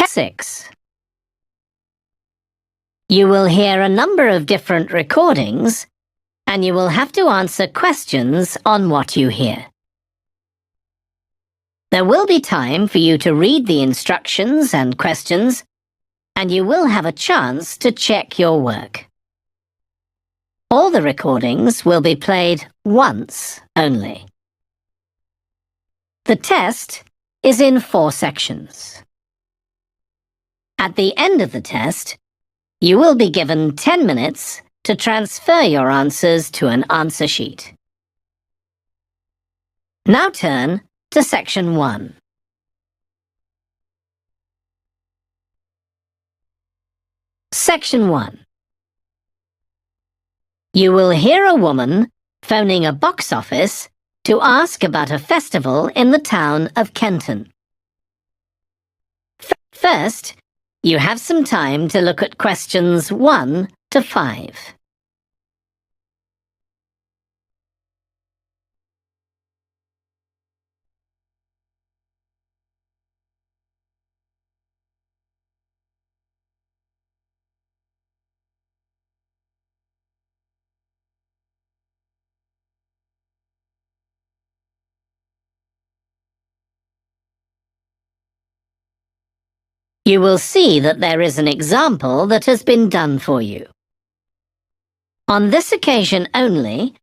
6. You will hear a number of different recordings, and you will have to answer questions on what you hear. There will be time for you to read the instructions and questions, and you will have a chance to check your work. All the recordings will be played once only. The test is in 4 sections. At the end of the test, you will be given 10 minutes to transfer your answers to an answer sheet. Now turn to Section 1. Section 1. You will hear a woman phoning a box office to ask about a festival in the town of Kenton. First, you have some time to look at questions 1 to 5. You will see that there is an example that has been done for you. On this occasion only,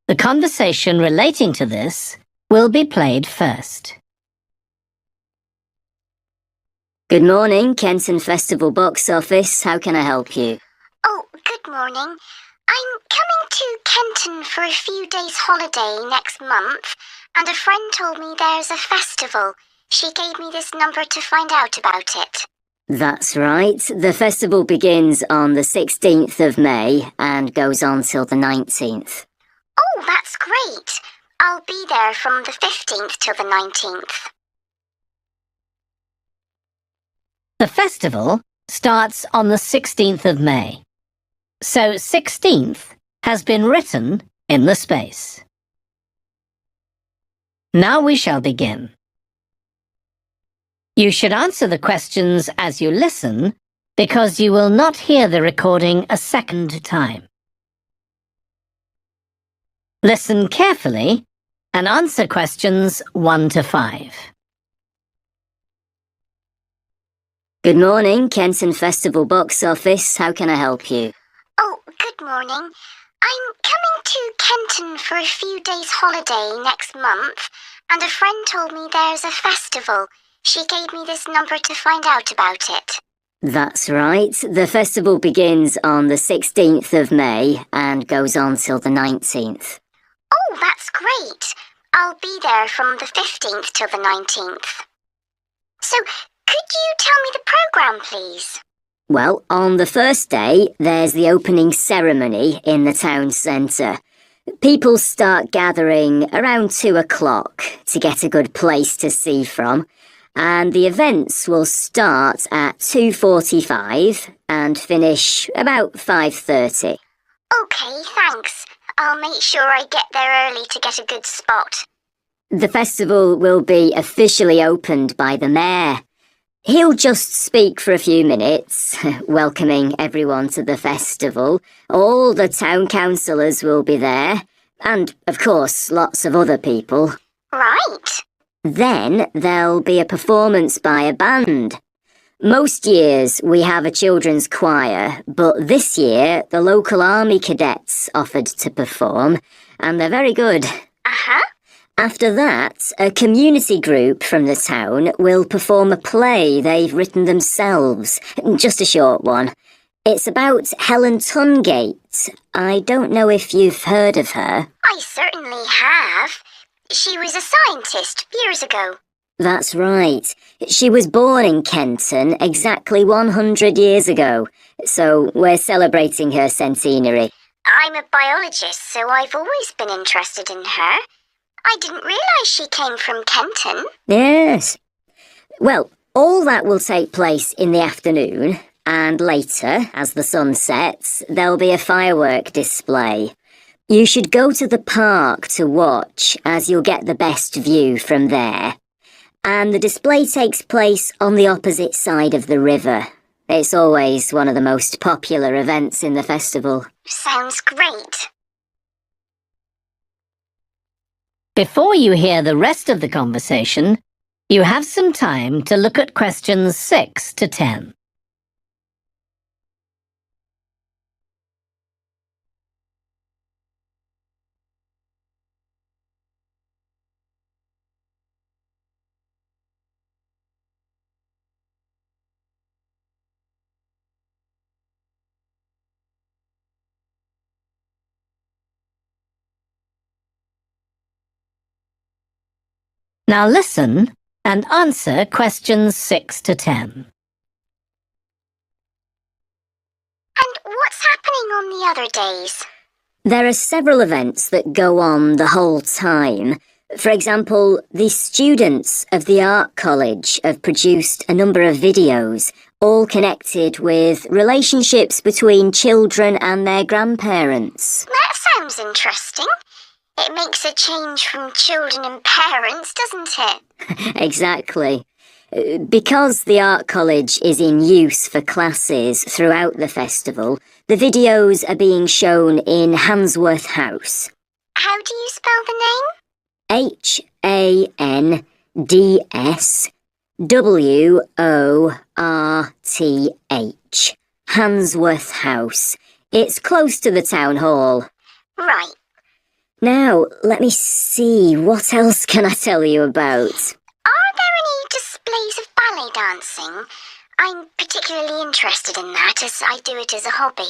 the conversation relating to this will be played first. Good morning, Kenton Festival Box Office. How can I help you? Oh, good morning. I'm coming to Kenton for a few days holiday next month, and a friend told me there's a festival. She gave me this number to find out about it. That's right. The festival begins on the 16th of May and goes on till the 19th. Oh, that's great. I'll be there from the 15th till the 19th. The festival starts on the 16th of May, so 16th has been written in the space. Now we shall begin. You should answer the questions as you listen, because you will not hear the recording a second time. Listen carefully and answer questions 1 to 5. Good morning, Kenton Festival Box Office. How can I help you? Oh, good morning. I'm coming to Kenton for a few days holiday next month, and a friend told me there's a festival. She gave me this number to find out about it. That's right. The festival begins on the 16th of May and goes on till the 19th. Oh, that's great. I'll be there from the 15th till the 19th. So, could you tell me the programme, please? Well, on the first day, there's the opening ceremony in the town centre. People start gathering around 2 o'clock to get a good place to see from. And the events will start at 2:45 and finish about 5:30. OK, thanks. I'll make sure I get there early to get a good spot. The festival will be officially opened by the mayor. He'll just speak for a few minutes, welcoming everyone to the festival. All the town councillors will be there, and, of course, lots of other people. Right. Then there'll be a performance by a band. Most years we have a children's choir, but this year the local army cadets offered to perform, and they're very good. Uh-huh. After that, a community group from the town will perform a play they've written themselves, just a short one. It's about Helen Tungate. I don't know if you've heard of her. I certainly have. She was a scientist years ago. That's right. She was born in Kenton exactly 100 years ago, so we're celebrating her centenary. I'm a biologist, so I've always been interested in her. I didn't realise she came from Kenton. Yes. Well, all that will take place in the afternoon, and later, as the sun sets, there'll be a firework display. You should go to the park to watch, as you'll get the best view from there. And the display takes place on the opposite side of the river. It's always one of the most popular events in the festival. Sounds great. Before you hear the rest of the conversation, you have some time to look at questions 6 to 10. Now listen and answer questions 6 to 10. And what's happening on the other days? There are several events that go on the whole time. For example, the students of the art college have produced a number of videos, all connected with relationships between children and their grandparents. That sounds interesting. It makes a change from children and parents, doesn't it? Exactly. Because the art college is in use for classes throughout the festival, the videos are being shown in Handsworth House. How do you spell the name? Handsworth. Handsworth House. It's close to the town hall. Right. Now, let me see, what else can I tell you about? Are there any displays of ballet dancing? I'm particularly interested in that, as I do it as a hobby.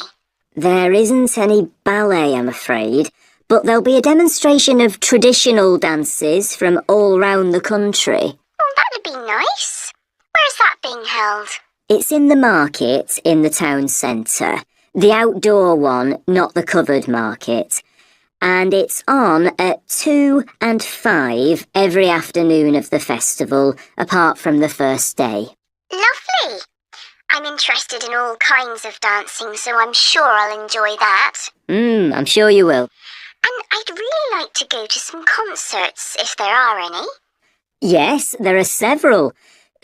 There isn't any ballet, I'm afraid, but there'll be a demonstration of traditional dances from all round the country. Oh, that'd be nice. Where's that being held? It's in the market in the town centre. The outdoor one, not the covered market. And it's on at 2 and 5 every afternoon of the festival, apart from the first day. Lovely. I'm interested in all kinds of dancing, so I'm sure I'll enjoy that. I'm sure you will. And I'd really like to go to some concerts, if there are any. Yes, there are several.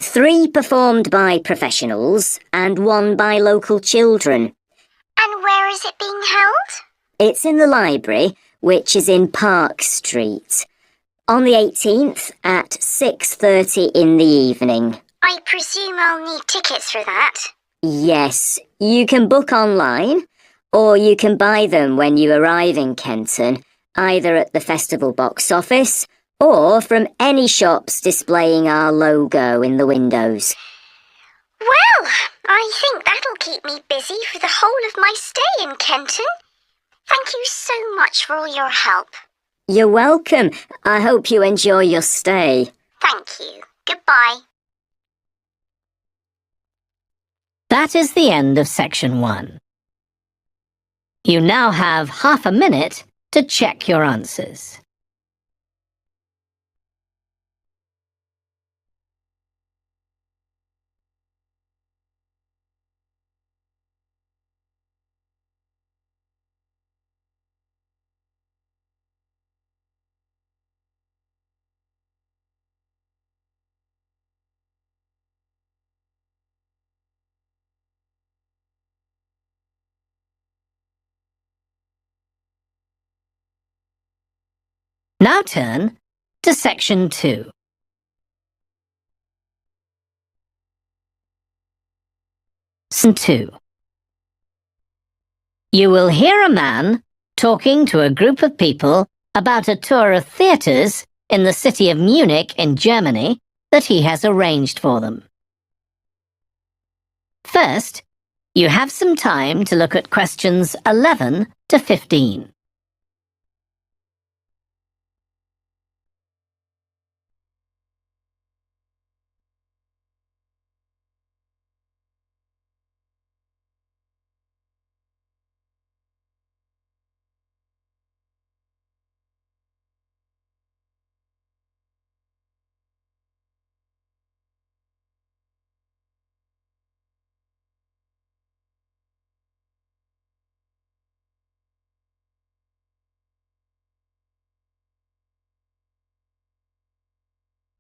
3 performed by professionals and 1 by local children. And where is it being held? It's in the library, which is in Park Street. On the 18th at 6:30 in the evening. I presume I'll need tickets for that. Yes, you can book online, or you can buy them when you arrive in Kenton, either at the festival box office or from any shops displaying our logo in the windows. Well, I think that'll keep me busy for the whole of my stay in Kenton. Thank you so much for all your help. You're welcome. I hope you enjoy your stay. Thank you. Goodbye. That is the end of section 1. You now have half a minute to check your answers. Now turn to section 2. Lesson 2. You will hear a man talking to a group of people about a tour of theatres in the city of Munich in Germany that he has arranged for them. First, you have some time to look at questions 11 to 15.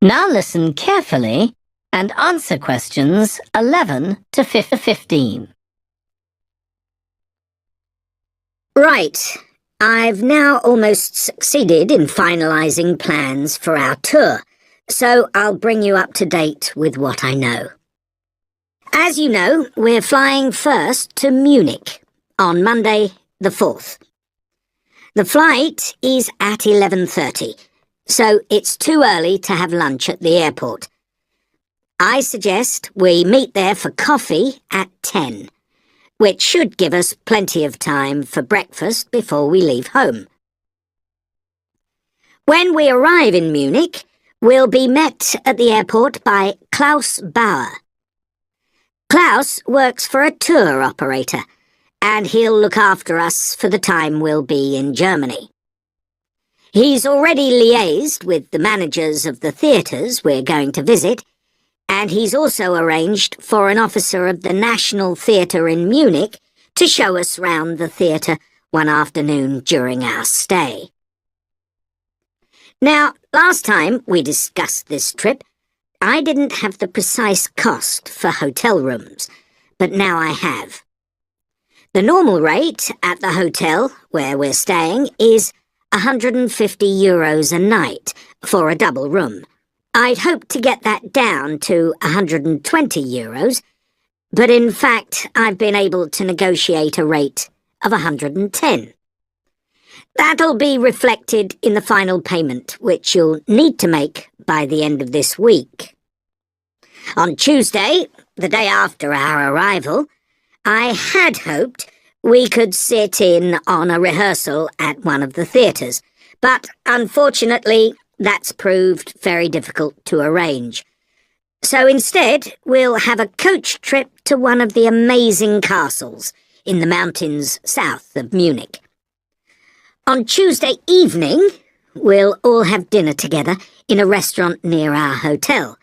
Now listen carefully and answer questions 11 to 15. Right. I've now almost succeeded in finalising plans for our tour, so I'll bring you up to date with what I know. As you know, we're flying first to Munich on Monday the 4th. The flight is at 11:30, so it's too early to have lunch at the airport. I suggest we meet there for coffee at 10, which should give us plenty of time for breakfast before we leave home. When we arrive in Munich, we'll be met at the airport by Klaus Bauer. Klaus works for a tour operator, and he'll look after us for the time we'll be in Germany. He's already liaised with the managers of the theatres we're going to visit, and he's also arranged for an officer of the National Theatre in Munich to show us round the theatre one afternoon during our stay. Now, last time we discussed this trip, I didn't have the precise cost for hotel rooms, but now I have. The normal rate at the hotel where we're staying is €150 a night for a double room. I'd hoped to get that down to €120, but in fact I've been able to negotiate a rate of €110. That'll be reflected in the final payment, which you'll need to make by the end of this week. On Tuesday, the day after our arrival, I had hoped we could sit in on a rehearsal at one of the theatres, but unfortunately that's proved very difficult to arrange. So instead, we'll have a coach trip to one of the amazing castles in the mountains south of Munich. On Tuesday evening, we'll all have dinner together in a restaurant near our hotel.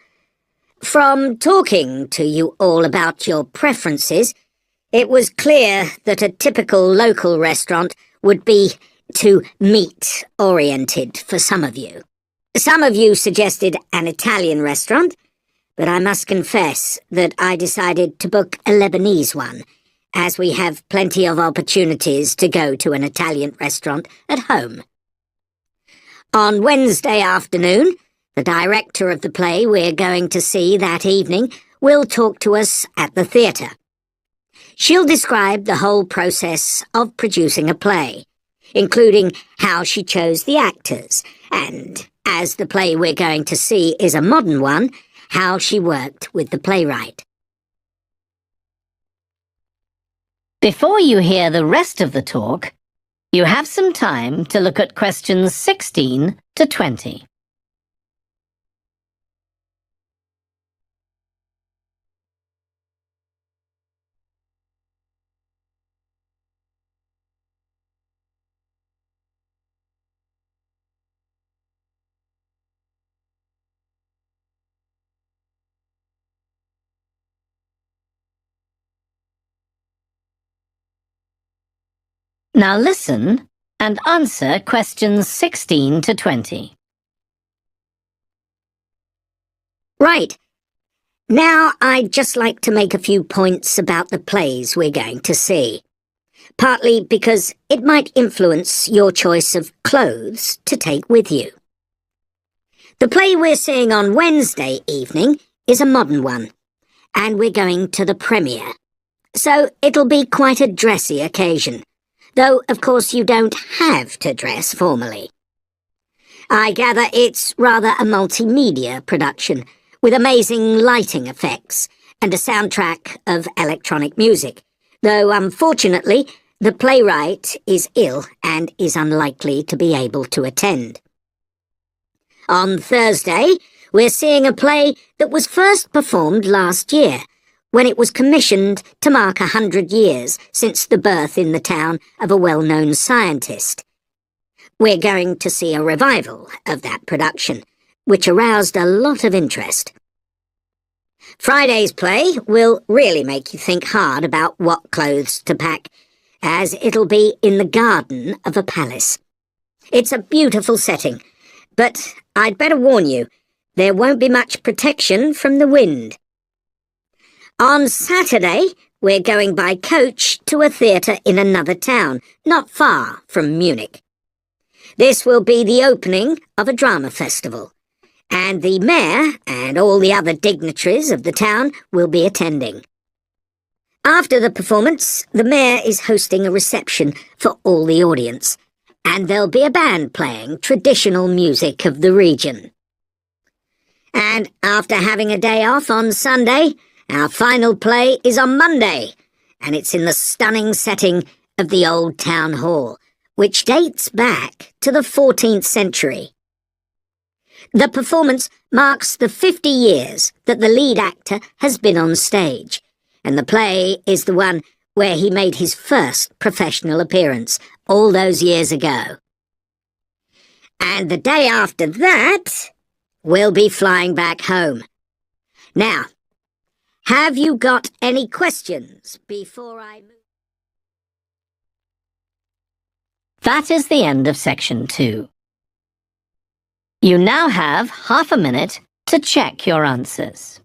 From talking to you all about your preferences, it was clear that a typical local restaurant would be too meat-oriented for some of you. Some of you suggested an Italian restaurant, but I must confess that I decided to book a Lebanese one, as we have plenty of opportunities to go to an Italian restaurant at home. On Wednesday afternoon, the director of the play we're going to see that evening will talk to us at the theatre. She'll describe the whole process of producing a play, including how she chose the actors, and, as the play we're going to see is a modern one, how she worked with the playwright. Before you hear the rest of the talk, you have some time to look at questions 16 to 20. Now listen and answer questions 16 to 20. Right. Now I'd just like to make a few points about the plays we're going to see, partly because it might influence your choice of clothes to take with you. The play we're seeing on Wednesday evening is a modern one, and we're going to the premiere, so it'll be quite a dressy occasion, though of course you don't have to dress formally. I gather it's rather a multimedia production, with amazing lighting effects and a soundtrack of electronic music, though unfortunately the playwright is ill and is unlikely to be able to attend. On Thursday, we're seeing a play that was first performed last year, when it was commissioned to mark 100 years since the birth in the town of a well-known scientist. We're going to see a revival of that production, which aroused a lot of interest. Friday's play will really make you think hard about what clothes to pack, as it'll be in the garden of a palace. It's a beautiful setting, but I'd better warn you, there won't be much protection from the wind. On Saturday, we're going by coach to a theatre in another town, not far from Munich. This will be the opening of a drama festival, and the mayor and all the other dignitaries of the town will be attending. After the performance, the mayor is hosting a reception for all the audience, and there'll be a band playing traditional music of the region. And after having a day off on Sunday, our final play is on Monday, and it's in the stunning setting of the old town hall, which dates back to the 14th century. The performance marks the 50 years that the lead actor has been on stage, and the play is the one where he made his first professional appearance all those years ago. And the day after that, we'll be flying back home. Now, have you got any questions before I move? That is the end of section 2. You now have half a minute to check your answers.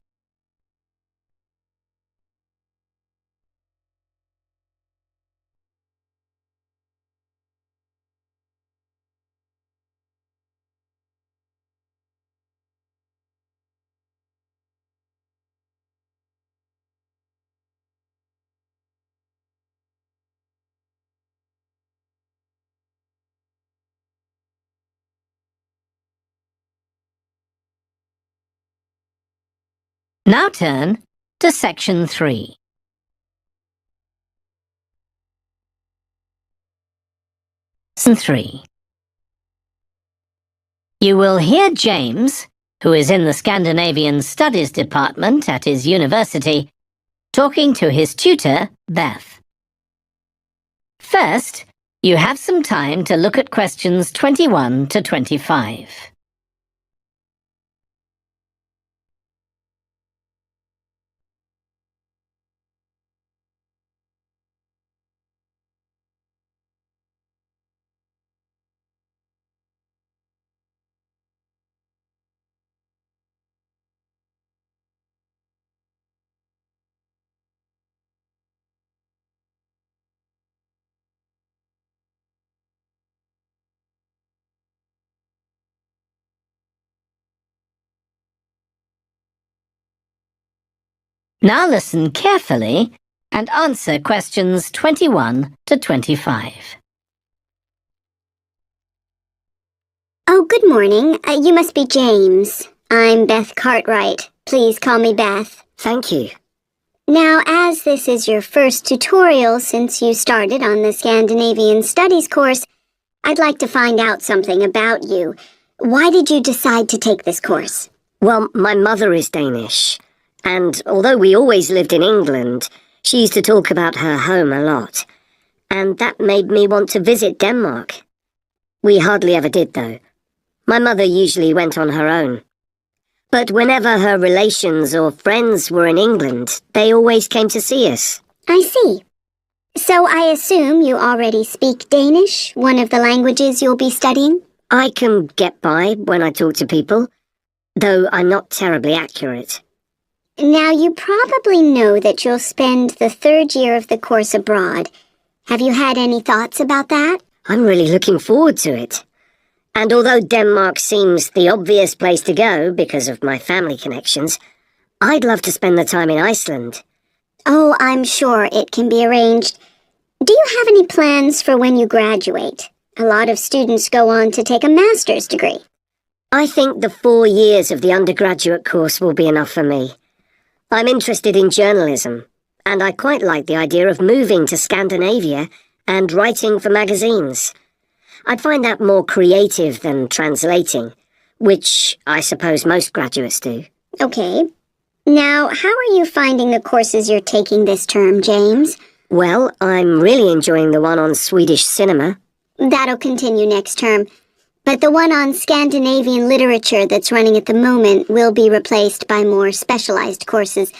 Now turn to section 3. Lesson 3. You will hear James, who is in the Scandinavian Studies department at his university, talking to his tutor, Beth. First, you have some time to look at questions 21 to 25. Now listen carefully and answer questions 21 to 25. Oh, good morning. You must be James. I'm Beth Cartwright. Please call me Beth. Thank you. Now, as this is your first tutorial since you started on the Scandinavian Studies course, I'd like to find out something about you. Why did you decide to take this course? Well, my mother is Danish, and although we always lived in England, she used to talk about her home a lot, and that made me want to visit Denmark. We hardly ever did, though. My mother usually went on her own. But whenever her relations or friends were in England, they always came to see us. I see. So I assume you already speak Danish, one of the languages you'll be studying? I can get by when I talk to people, though I'm not terribly accurate. Now, you probably know that you'll spend the third year of the course abroad. Have you had any thoughts about that? I'm really looking forward to it. And although Denmark seems the obvious place to go because of my family connections, I'd love to spend the time in Iceland. Oh, I'm sure it can be arranged. Do you have any plans for when you graduate? A lot of students go on to take a master's degree. I think the 4 years of the undergraduate course will be enough for me. I'm interested in journalism, and I quite like the idea of moving to Scandinavia and writing for magazines. I'd find that more creative than translating, which I suppose most graduates do. Okay. Now, how are you finding the courses you're taking this term, James? Well, I'm really enjoying the one on Swedish cinema. That'll continue next term. But the one on Scandinavian literature that's running at the moment will be replaced by more specialized courses.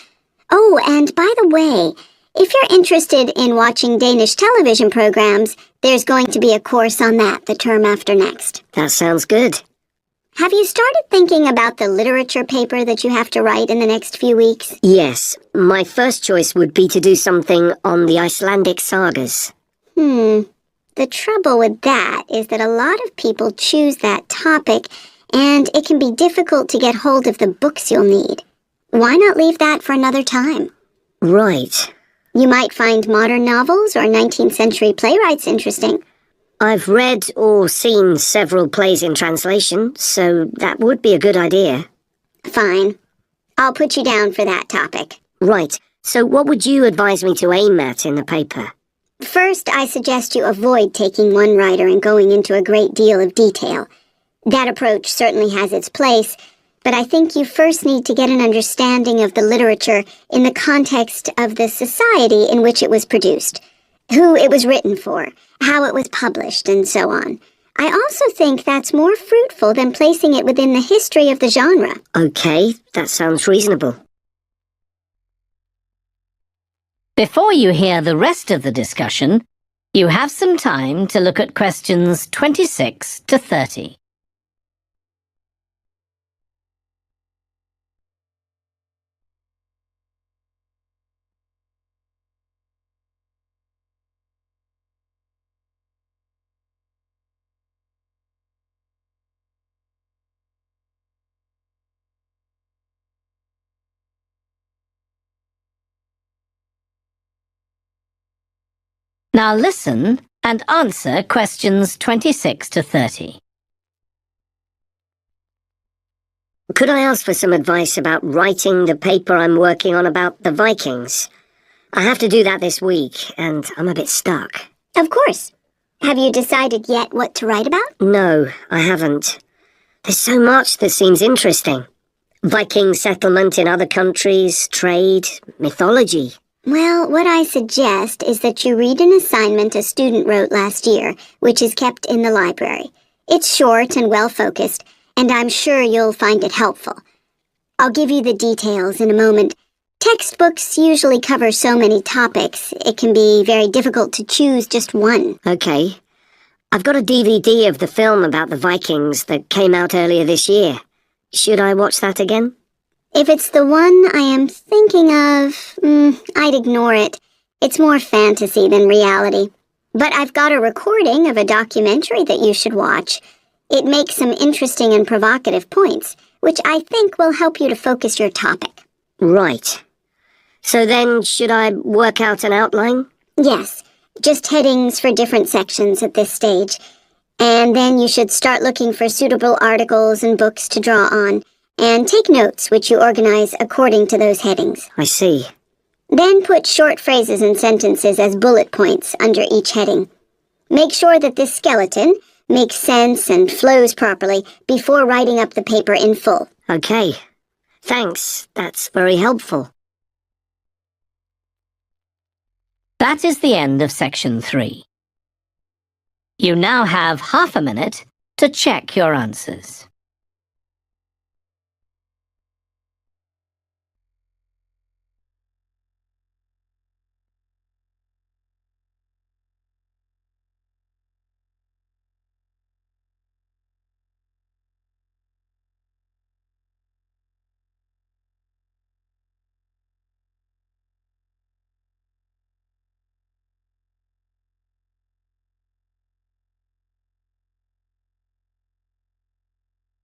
Oh, and by the way, if you're interested in watching Danish television programs, there's going to be a course on that the term after next. That sounds good. Have you started thinking about the literature paper that you have to write in the next few weeks? Yes, my first choice would be to do something on the Icelandic sagas. The trouble with that is that a lot of people choose that topic, and it can be difficult to get hold of the books you'll need. Why not leave that for another time? Right. You might find modern novels or 19th century playwrights interesting. I've read or seen several plays in translation, so that would be a good idea. Fine. I'll put you down for that topic. Right, so what would you advise me to aim at in the paper? First, I suggest you avoid taking one writer and going into a great deal of detail. That approach certainly has its place, but I think you first need to get an understanding of the literature in the context of the society in which it was produced, who it was written for, how it was published, and so on. I also think that's more fruitful than placing it within the history of the genre. Okay, that sounds reasonable. Before you hear the rest of the discussion, you have some time to look at questions 26 to 30. Now listen and answer questions 26 to 30. Could I ask for some advice about writing the paper I'm working on about the Vikings? I have to do that this week, and I'm a bit stuck. Of course. Have you decided yet what to write about? No, I haven't. There's so much that seems interesting. Viking settlement in other countries, trade, mythology. Well, what I suggest is that you read an assignment a student wrote last year, which is kept in the library. It's short and well-focused, and I'm sure you'll find it helpful. I'll give you the details in a moment. Textbooks usually cover so many topics, it can be very difficult to choose just one. Okay. I've got a DVD of the film about the Vikings that came out earlier this year. Should I watch that again? If it's the one I am thinking of, I'd ignore it. It's more fantasy than reality. But I've got a recording of a documentary that you should watch. It makes some interesting and provocative points, which I think will help you to focus your topic. Right. So then, should I work out an outline? Yes, just headings for different sections at this stage. And then you should start looking for suitable articles and books to draw on, and take notes which you organize according to those headings. I see. Then put short phrases and sentences as bullet points under each heading. Make sure that this skeleton makes sense and flows properly before writing up the paper in full. Okay. Thanks. That's very helpful. That is the end of section 3. You now have half a minute to check your answers.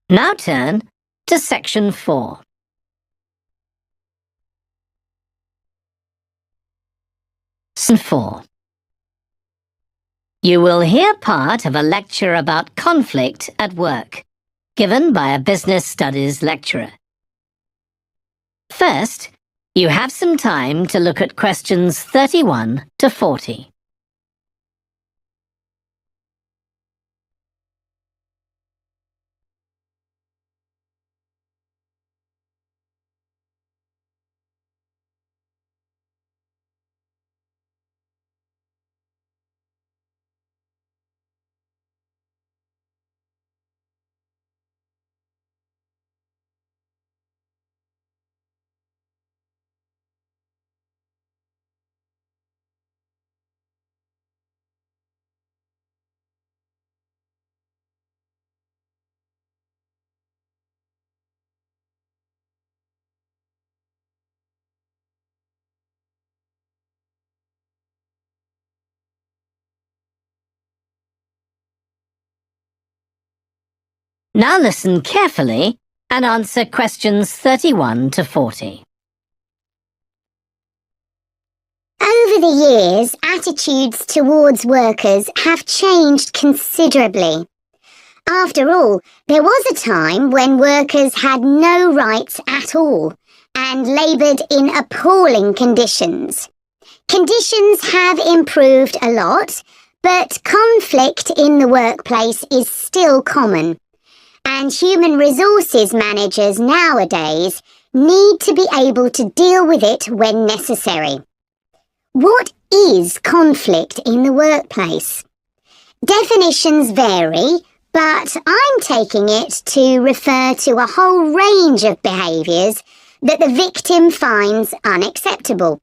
Now turn to section 4. Section 4. You will hear part of a lecture about conflict at work, given by a business studies lecturer. First, you have some time to look at questions 31 to 40. Now listen carefully and answer questions 31 to 40. Over the years, attitudes towards workers have changed considerably. After all, there was a time when workers had no rights at all and laboured in appalling conditions. Conditions have improved a lot, but conflict in the workplace is still common, and human resources managers nowadays need to be able to deal with it when necessary. What is conflict in the workplace? Definitions vary, but I'm taking it to refer to a whole range of behaviours that the victim finds unacceptable,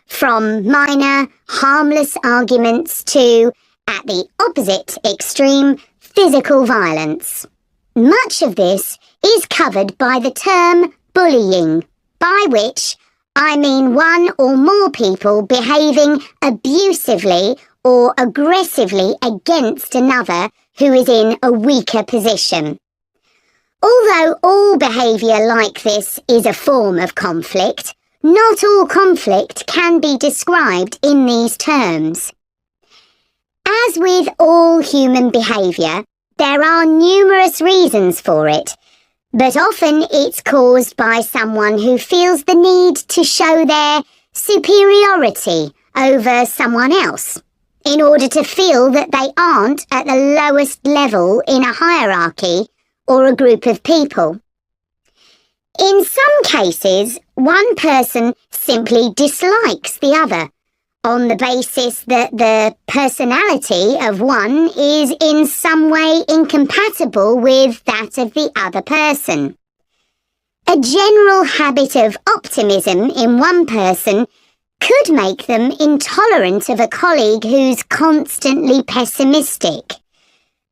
from minor, harmless arguments to, at the opposite extreme, physical violence. Much of this is covered by the term bullying, by which I mean one or more people behaving abusively or aggressively against another who is in a weaker position. Although all behaviour like this is a form of conflict, not all conflict can be described in these terms. As with all human behaviour, there are numerous reasons for it, but often it's caused by someone who feels the need to show their superiority over someone else, in order to feel that they aren't at the lowest level in a hierarchy or a group of people. In some cases, one person simply dislikes the other, on the basis that the personality of one is in some way incompatible with that of the other person. A general habit of optimism in one person could make them intolerant of a colleague who's constantly pessimistic.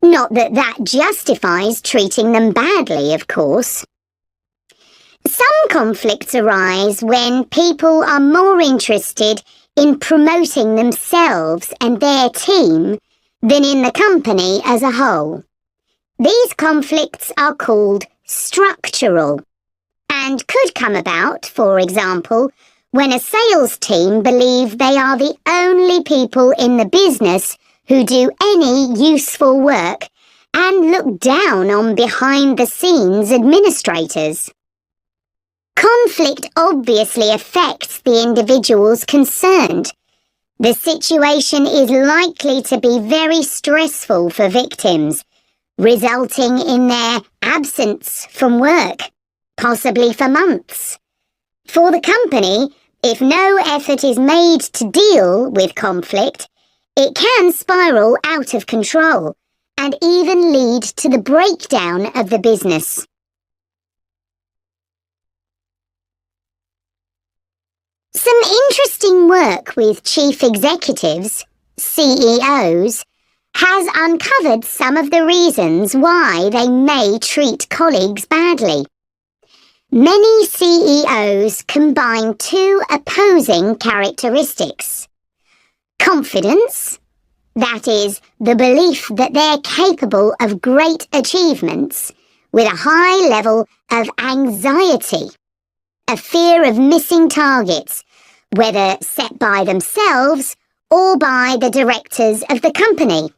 Not that that justifies treating them badly, of course. Some conflicts arise when people are more interested in promoting themselves and their team than in the company as a whole. These conflicts are called structural and could come about, for example, when a sales team believe they are the only people in the business who do any useful work and look down on behind-the-scenes administrators. Conflict obviously affects the individuals concerned. The situation is likely to be very stressful for victims, resulting in their absence from work, possibly for months. For the company, if no effort is made to deal with conflict, it can spiral out of control and even lead to the breakdown of the business. Some interesting work with chief executives, CEOs, has uncovered some of the reasons why they may treat colleagues badly. Many CEOs combine two opposing characteristics. Confidence, that is, the belief that they're capable of great achievements, with a high level of anxiety, a fear of missing targets, whether set by themselves or by the directors of the company.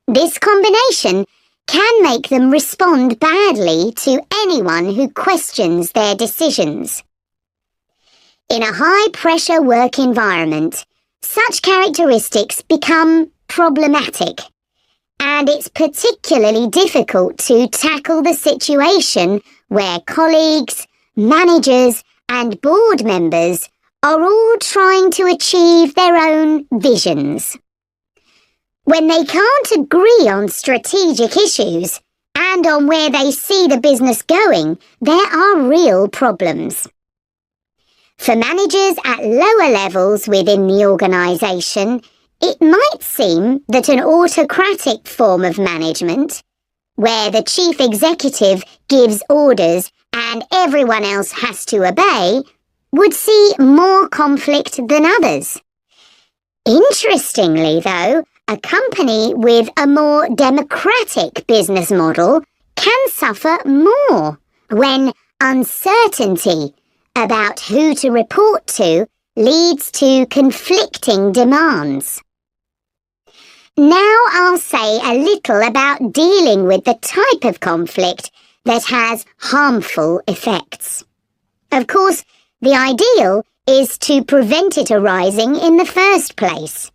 This combination can make them respond badly to anyone who questions their decisions. In a high-pressure work environment, such characteristics become problematic, and it's particularly difficult to tackle the situation where colleagues, managers, and board members are all trying to achieve their own visions. When they can't agree on strategic issues and on where they see the business going, there are real problems. For managers at lower levels within the organisation, it might seem that an autocratic form of management, where the chief executive gives orders and everyone else has to obey, would see more conflict than others. Interestingly, though, a company with a more democratic business model can suffer more when uncertainty about who to report to leads to conflicting demands. Now I'll say a little about dealing with the type of conflict that has harmful effects. Of course, the ideal is to prevent it arising in the first place.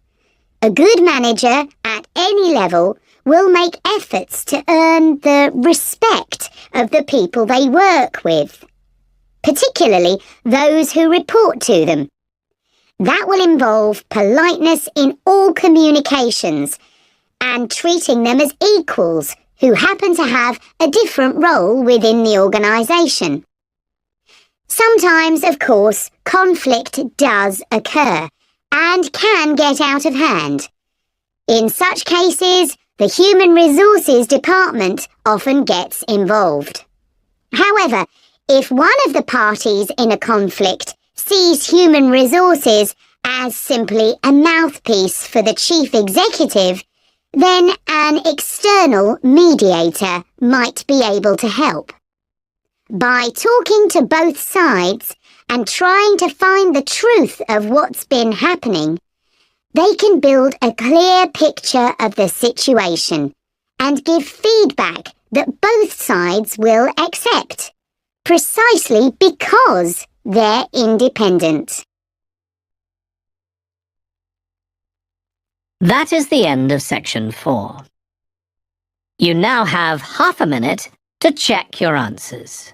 A good manager at any level will make efforts to earn the respect of the people they work with, particularly those who report to them. That will involve politeness in all communications and treating them as equals who happen to have a different role within the organisation. Sometimes, of course, conflict does occur and can get out of hand. In such cases, the Human Resources Department often gets involved. However, if one of the parties in a conflict sees human resources as simply a mouthpiece for the chief executive, then an external mediator might be able to help. By talking to both sides and trying to find the truth of what's been happening, they can build a clear picture of the situation and give feedback that both sides will accept, precisely because they're independent. That is the end of section 4. You now have half a minute to check your answers.